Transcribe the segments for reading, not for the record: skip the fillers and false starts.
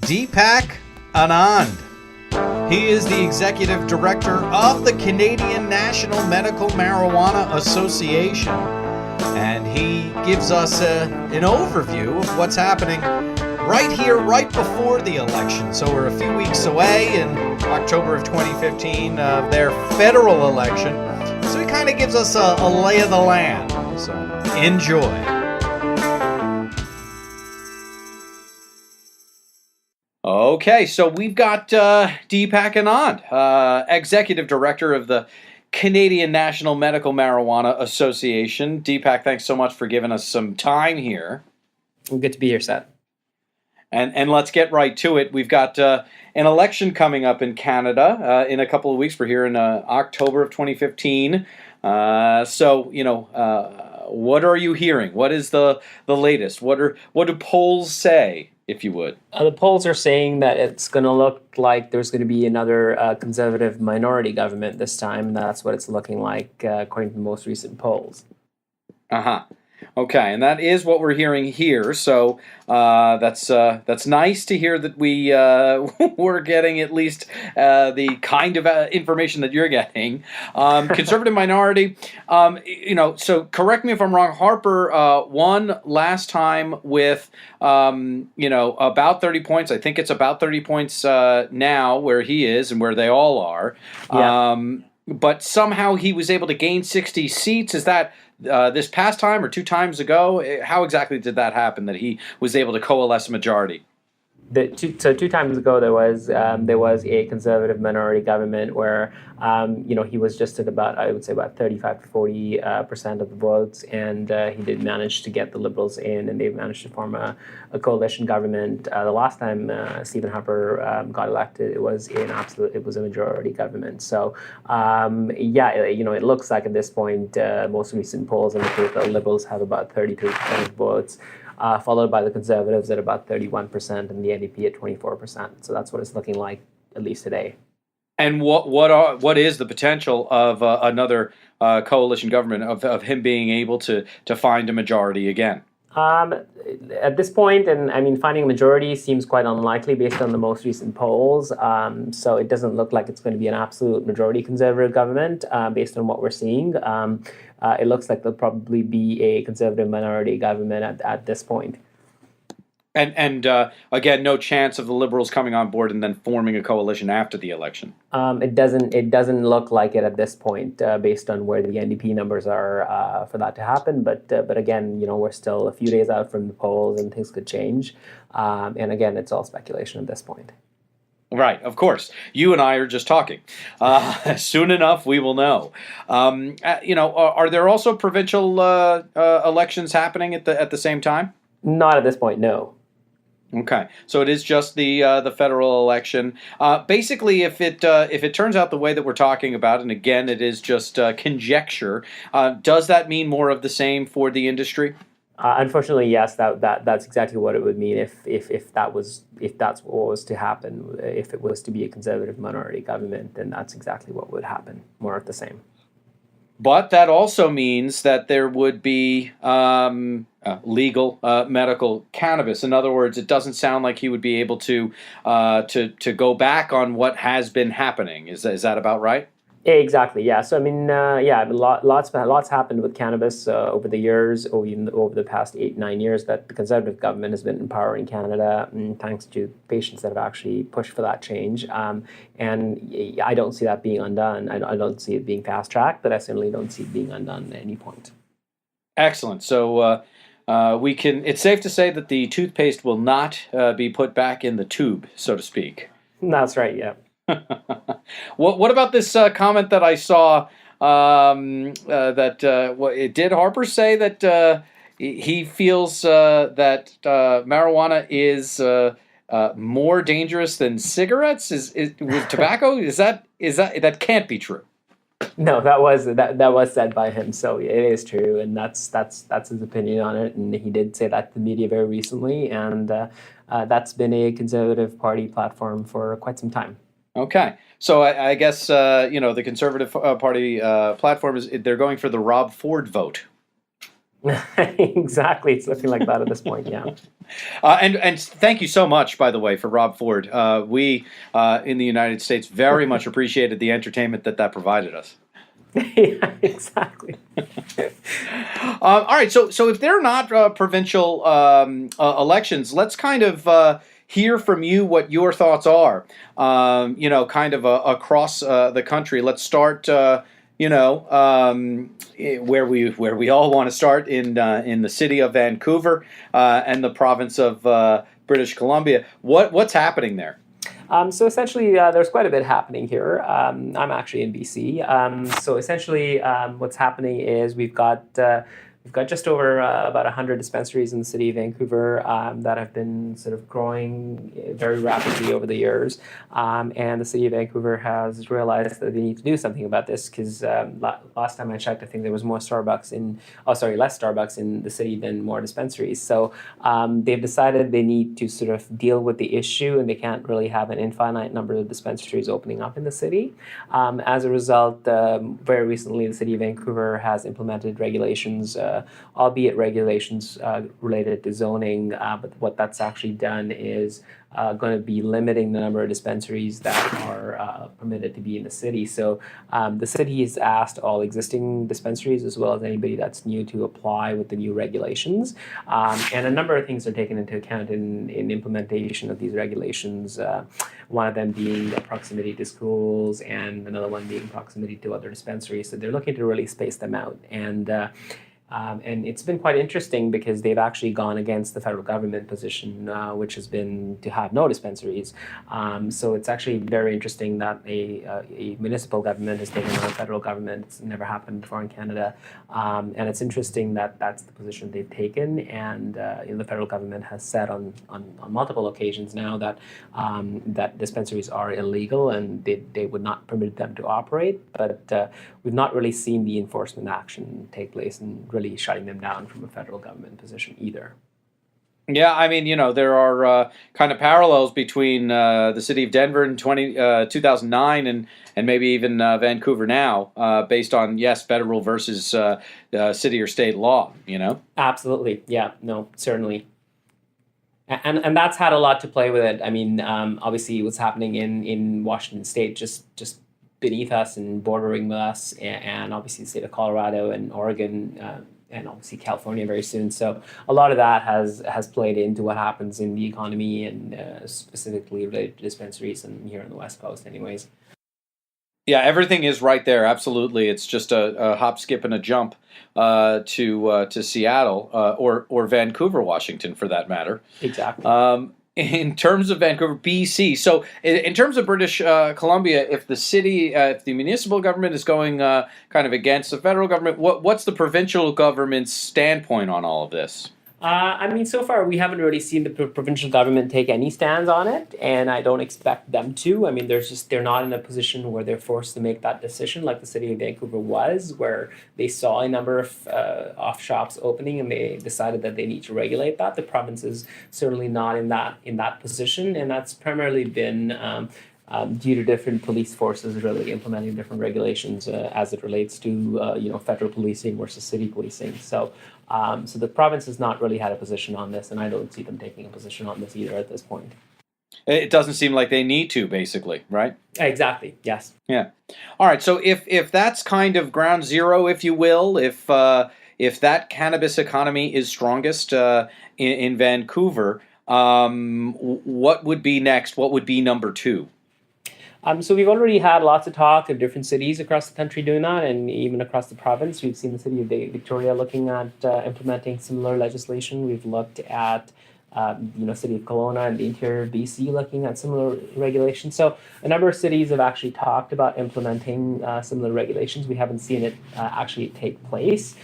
Deepak Anand. He is the executive director of the Canadian National Medical Marijuana Association, and he gives us an overview of what's happening right here, right before the election. So we're a few weeks away in October of 2015 of their federal election. So he kind of gives us a lay of the land. So enjoy. Okay, so we've got Deepak Anand, Executive Director of the Canadian National Medical Marijuana Association. Deepak, thanks so much for giving us some time here. Good to be here, Seth. And let's get right to it. We've got an election coming up in Canada in a couple of weeks. We're here in October of 2015. What are you hearing? What is the latest? What do polls say, if you would? The polls are saying that it's going to look like there's going to be another conservative minority government this time. That's what it's looking like, according to the most recent polls. Uh-huh. Okay, and that is what we're hearing here. So that's nice to hear that we're getting at least the kind of information that you're getting. Conservative minority. So correct me if I'm wrong. Harper won last time with about 30 points. I think it's about 30 points now where he is and where they all are. Yeah. But somehow he was able to gain 60 seats. Is that this past time or two times ago? How exactly did that happen that he was able to coalesce a majority? Two times ago there was a conservative minority government where he was just at about, I would say, about 35 to 40% of the votes, and he did manage to get the Liberals in, and they managed to form a coalition government. The last time Stephen Harper got elected, it was a majority government. So it looks like at this point, most recent polls indicate the Liberals have about 33% of votes. Followed by the Conservatives at about 31% and the NDP at 24%. So that's what it's looking like, at least today. And what is the potential of another coalition government, of him being able to find a majority again? At this point, and I mean, finding a majority seems quite unlikely based on the most recent polls. So it doesn't look like it's going to be an absolute majority Conservative government based on what we're seeing. It looks like there'll probably be a Conservative minority government at this point. And again, no chance of the Liberals coming on board and then forming a coalition after the election. It doesn't look like it at this point, based on where the NDP numbers are for that to happen. But again, we're still a few days out from the polls, and things could change. And again, it's all speculation at this point. Right, of course. You and I are just talking. Soon enough, we will know. Are there also provincial elections happening at the same time? Not at this point, no. Okay, so it is just the federal election. Basically, if it turns out the way that we're talking about, and again, it is just conjecture, does that mean more of the same for the industry? Unfortunately, yes. That's exactly what it would mean if that's what was to happen. If it was to be a conservative minority government, then that's exactly what would happen. More of the same. But that also means that there would be legal medical cannabis. In other words, it doesn't sound like he would be able to go back on what has been happening. Is that about right? Exactly. Yeah. So I mean, lots happened with cannabis over the years, or even over the past 8-9 years that the Conservative government has been in power in Canada, thanks to patients that have actually pushed for that change. And I don't see that being undone. I don't see it being fast tracked, but I certainly don't see it being undone at any point. Excellent. So it's safe to say that the toothpaste will not be put back in the tube, so to speak. That's right. Yeah. What about this comment that I saw did Harper say that he feels that marijuana is more dangerous than cigarettes? Is with tobacco? Is that can't be true? No, that was said by him, so it is true, and that's his opinion on it, and he did say that to the media very recently, and that's been a Conservative Party platform for quite some time. Okay, so I guess the Conservative Party platform is they're going for the Rob Ford vote. Exactly. It's looking like that at this point. Yeah. And thank you so much, by the way, for Rob Ford. We in the United States very much appreciated the entertainment that provided us. Yeah, exactly. All right, so if they're not provincial elections, let's kind of hear from you what your thoughts are. Kind of across the country. Let's start. Where we all want to start in the city of Vancouver and the province of British Columbia. What's happening there? So essentially, there's quite a bit happening here. I'm actually in BC. So essentially, what's happening is we've got just over about 100 dispensaries in the city of Vancouver that have been sort of growing very rapidly over the years. And the city of Vancouver has realized that they need to do something about this because last time I checked, I think there was less Starbucks in the city than more dispensaries. So they've decided they need to sort of deal with the issue, and they can't really have an infinite number of dispensaries opening up in the city. As a result, very recently, the city of Vancouver has implemented regulations, albeit regulations related to zoning, but what that's actually done is going to be limiting the number of dispensaries that are permitted to be in the city. So the city has asked all existing dispensaries as well as anybody that's new to apply with the new regulations. And a number of things are taken into account in implementation of these regulations, one of them being proximity to schools and another one being proximity to other dispensaries. So they're looking to really space them out. And it's been quite interesting because they've actually gone against the federal government position, which has been to have no dispensaries. So it's actually very interesting that a municipal government has taken on a federal government. It's never happened before in Canada. And it's interesting that that's the position they've taken. And the federal government has said on multiple occasions now that that dispensaries are illegal and they would not permit them to operate. But we've not really seen the enforcement action take place and really shutting them down from a federal government position either. Yeah, I mean, there are kind of parallels between the city of Denver in 2009 and maybe even Vancouver now, based on, yes, federal versus city or state law, Absolutely. Yeah, no, certainly. And that's had a lot to play with it. I mean, obviously what's happening in Washington State just beneath us and bordering with us, and obviously the state of Colorado and Oregon, and obviously California very soon. So a lot of that has played into what happens in the economy and specifically related to dispensaries and here on the West Coast anyways. Yeah, everything is right there. Absolutely, it's just a hop, skip, and a jump to Seattle or Vancouver, Washington, for that matter. Exactly. In terms of Vancouver, BC, so in terms of British Columbia, if the municipal government is going kind of against the federal government, what's the provincial government's standpoint on all of this? I mean, so far we haven't really seen the provincial government take any stands on it, and I don't expect them to. I mean, they're not in a position where they're forced to make that decision like the city of Vancouver was, where they saw a number of off shops opening and they decided that they need to regulate that. The province is certainly not in that position, and that's primarily been due to different police forces really implementing different regulations as it relates to federal policing versus city policing. So the province has not really had a position on this, and I don't see them taking a position on this either at this point. It doesn't seem like they need to, basically, right? Exactly. Yes. Yeah. All right. So if that's kind of ground zero, if you will, if that cannabis economy is strongest in Vancouver, what would be next? What would be number two? So we've already had lots of talk of different cities across the country doing that, and even across the province. We've seen the city of Victoria looking at implementing similar legislation. We've looked at city of Kelowna and the interior of BC looking at similar regulations. So a number of cities have actually talked about implementing similar regulations. We haven't seen it actually take place,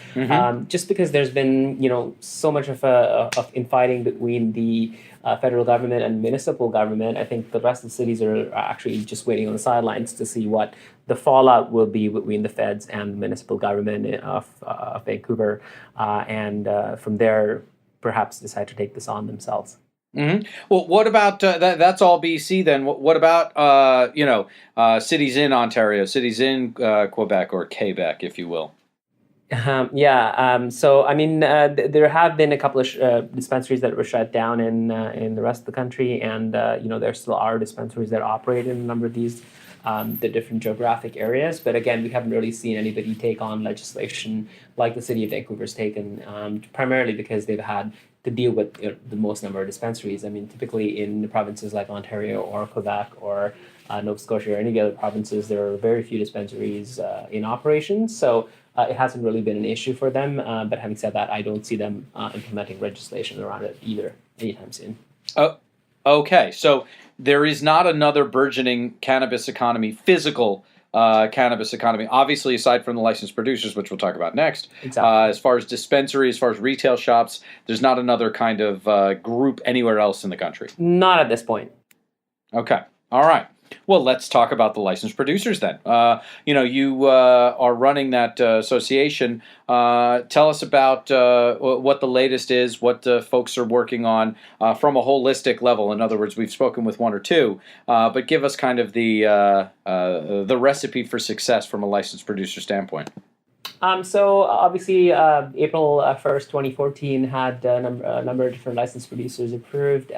just because there's been so much of infighting between the federal government and municipal government. I think the rest of the cities are actually just waiting on the sidelines to see what the fallout will be between the feds and the municipal government of Vancouver, and from there, perhaps decide to take this on themselves. Mm-hmm. Well, what about that? That's all BC. Then what about cities in Ontario, cities in Quebec or Quebec, if you will? So I mean, there have been a couple of dispensaries that were shut down in the rest of the country, and there still are dispensaries that operate in a number of these the different geographic areas. But again, we haven't really seen anybody take on legislation like the city of Vancouver's taken, primarily because they've had to deal with the most number of dispensaries. I mean, typically in the provinces like Ontario or Quebec or Nova Scotia or any of the other provinces, there are very few dispensaries in operation. So it hasn't really been an issue for them. But having said that, I don't see them implementing legislation around it either anytime soon. Oh, okay. So there is not another burgeoning cannabis economy, physical cannabis economy, obviously aside from the licensed producers, which we'll talk about next. Exactly. As far as dispensary, as far as retail shops, there's not another kind of group anywhere else in the country. Not at this point. Okay. All right. Well, let's talk about the licensed producers then. You are running that association. Tell us about what the latest is, what folks are working on from a holistic level. In other words, we've spoken with one or two, but give us kind of the recipe for success from a licensed producer standpoint. So obviously, April 1st, 2014 had a number of different licensed producers approved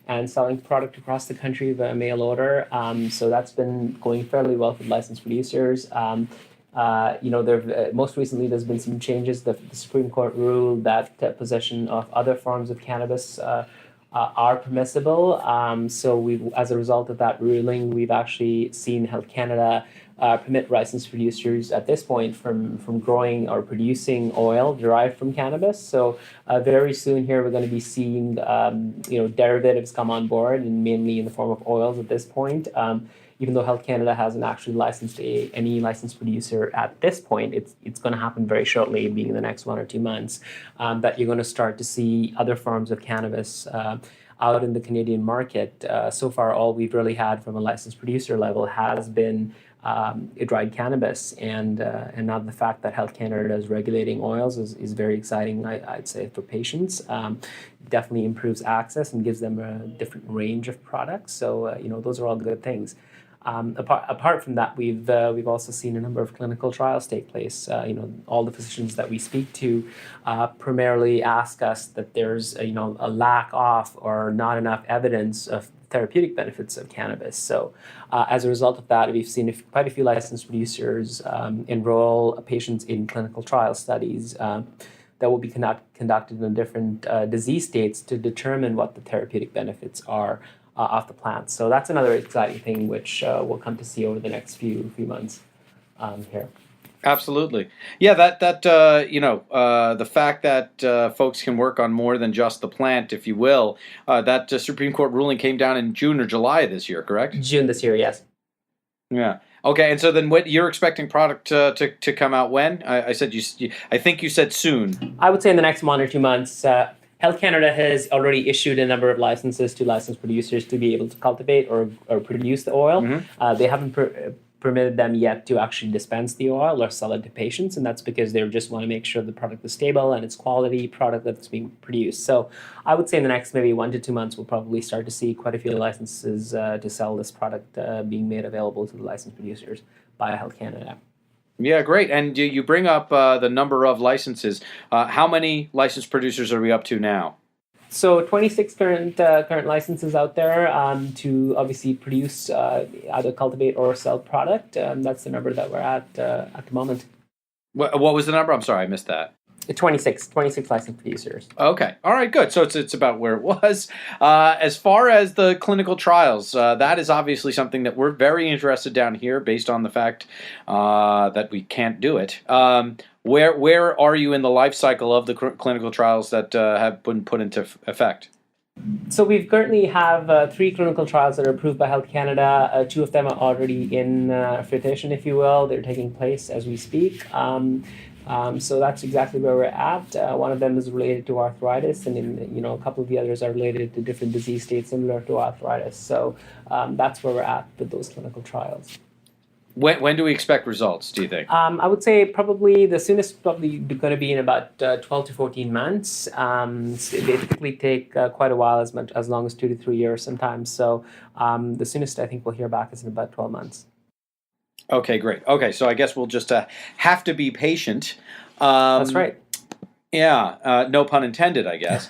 and selling product across the country via mail order. So that's been going fairly well for licensed producers. Most recently there's been some changes. The Supreme Court ruled that possession of other forms of cannabis are permissible. So as a result of that ruling, we've actually seen Health Canada permit licensed producers at this point from growing or producing oil derived from cannabis. So very soon here we're going to be seeing derivatives come on board, and mainly in the form of oils at this point. Even though Health Canada hasn't actually licensed any licensed producer at this point, it's going to happen very shortly, being in the next 1 or 2 months, that you're going to start to see other forms of cannabis out in the Canadian market. So far, all we've really had from a licensed producer level has been dried cannabis, and now the fact that Health Canada is regulating oils is very exciting, I'd say, for patients. Definitely improves access and gives them a different range of products. So those are all good things. Apart from that, we've also seen a number of clinical trials take place. All the physicians that we speak to primarily ask us that there's a lack of or not enough evidence of therapeutic benefits of cannabis. So as a result of that, we've seen quite a few licensed producers enroll patients in clinical trial studies that will be conducted in different disease states to determine what the therapeutic benefits are of the plant. So that's another exciting thing which we'll come to see over the next few months here. Absolutely. Yeah, the fact that folks can work on more than just the plant, if you will, that Supreme Court ruling came down in June or July this year, correct? June this year, yes. Yeah. Okay, and so then what you're expecting product to come out when? I think you said soon. I would say in the next 1 or 2 months. Health Canada has already issued a number of licenses to licensed producers to be able to cultivate or produce the oil. Mm-hmm. They haven't permitted them yet to actually dispense the oil or sell it to patients, and that's because they just want to make sure the product is stable and it's quality product that's being produced. So I would say in the next maybe 1 to 2 months, we'll probably start to see quite a few licenses to sell this product being made available to the licensed producers by Health Canada. Yeah, great. And you bring up the number of licenses. How many licensed producers are we up to now? So 26 current licenses out there to obviously produce, either cultivate or sell product. That's the number that we're at the moment. What was the number? I'm sorry, I missed that. 26 licensed producers. Okay. All right, good. So it's about where it was. As far as the clinical trials, that is obviously something that we're very interested down here based on the fact that we can't do it. Where are you in the life cycle of the clinical trials that have been put into effect? So we currently have 3 clinical trials that are approved by Health Canada. 2 of them are already in fruition, if you will. They're taking place as we speak. So that's exactly where we're at. One of them is related to arthritis, and a couple of the others are related to different disease states similar to arthritis. So that's where we're at with those clinical trials. When do we expect results, do you think? I would say probably the soonest probably going to be in about 12 to 14 months. They typically take quite a while, as long as 2 to 3 years sometimes. So the soonest I think we'll hear back is in about 12 months. Okay, great. Okay, so I guess we'll just have to be patient. That's right. Yeah, no pun intended, I guess.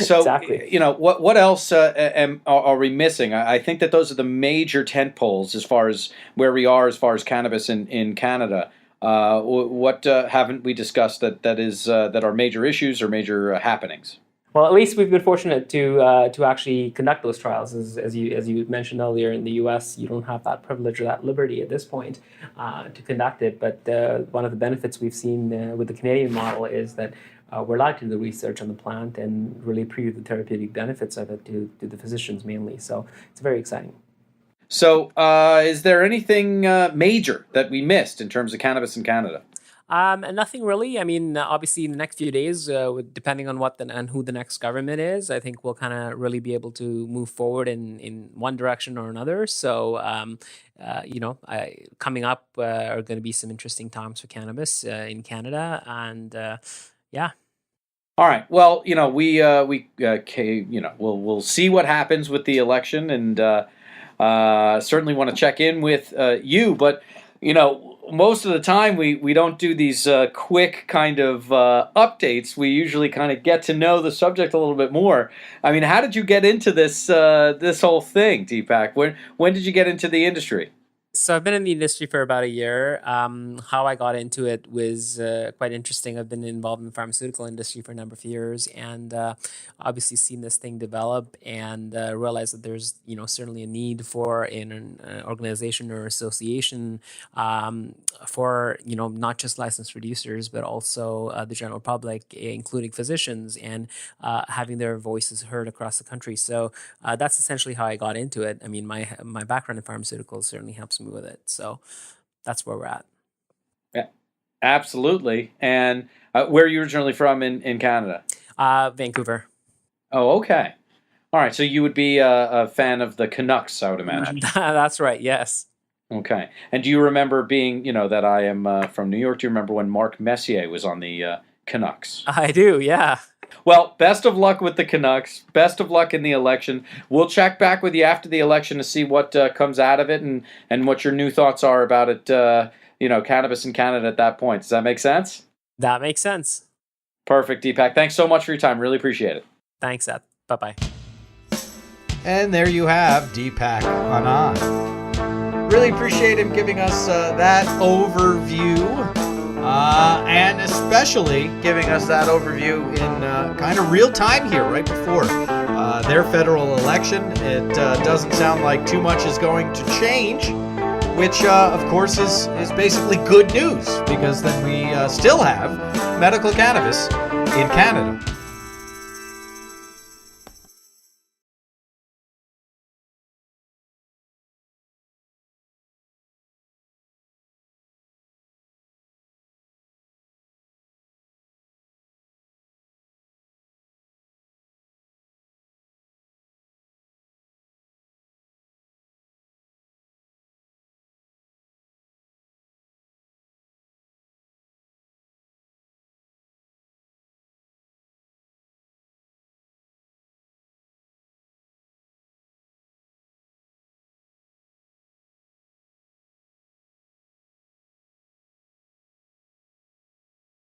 So, Exactly. what else are we missing? I think that those are the major tent poles as far as where we are as far as cannabis in Canada. What haven't we discussed that are major issues or major happenings? Well, at least we've been fortunate to actually conduct those trials. As you mentioned earlier, in the U.S., you don't have that privilege or that liberty at this point to conduct it. But one of the benefits we've seen with the Canadian model is that we're allowed to do the research on the plant and really prove the therapeutic benefits of it to the physicians mainly. So it's very exciting. So, is there anything major that we missed in terms of cannabis in Canada? And nothing really. I mean, obviously, in the next few days, depending on and who the next government is, I think we'll kind of really be able to move forward in one direction or another. So, coming up are going to be some interesting times for cannabis in Canada, and yeah. All right. Well, we'll see what happens with the election, and certainly want to check in with you. But most of the time we don't do these quick kind of updates. We usually kind of get to know the subject a little bit more. I mean, how did you get into this whole thing, Deepak? When did you get into the industry? So I've been in the industry for about a year. How I got into it was quite interesting. I've been involved in the pharmaceutical industry for a number of years, and obviously seen this thing develop, and realized that there's certainly a need for an organization or association for not just licensed producers but also the general public, including physicians, and having their voices heard across the country. So that's essentially how I got into it. I mean, my background in pharmaceuticals certainly helps me with it. So that's where we're at. Yeah, absolutely. And where are you originally from in Canada? Vancouver. Oh, okay. All right. So you would be a fan of the Canucks, I would imagine. That's right. Yes. Okay. And do you remember being, that I am from New York? Do you remember when Mark Messier was on the Canucks? I do. Yeah. Well, best of luck with the Canucks. Best of luck in the election. We'll check back with you after the election to see what comes out of it and what your new thoughts are about it, cannabis in Canada at that point. Does that make sense? That makes sense. Perfect, Deepak. Thanks so much for your time. Really appreciate it. Thanks, Seth. Bye-bye. And there you have Deepak Anand. Really appreciate him giving us that overview. And especially giving us that overview in kind of real time here, right before their federal election. It doesn't sound like too much is going to change, which of course is basically good news, because then we still have medical cannabis in Canada.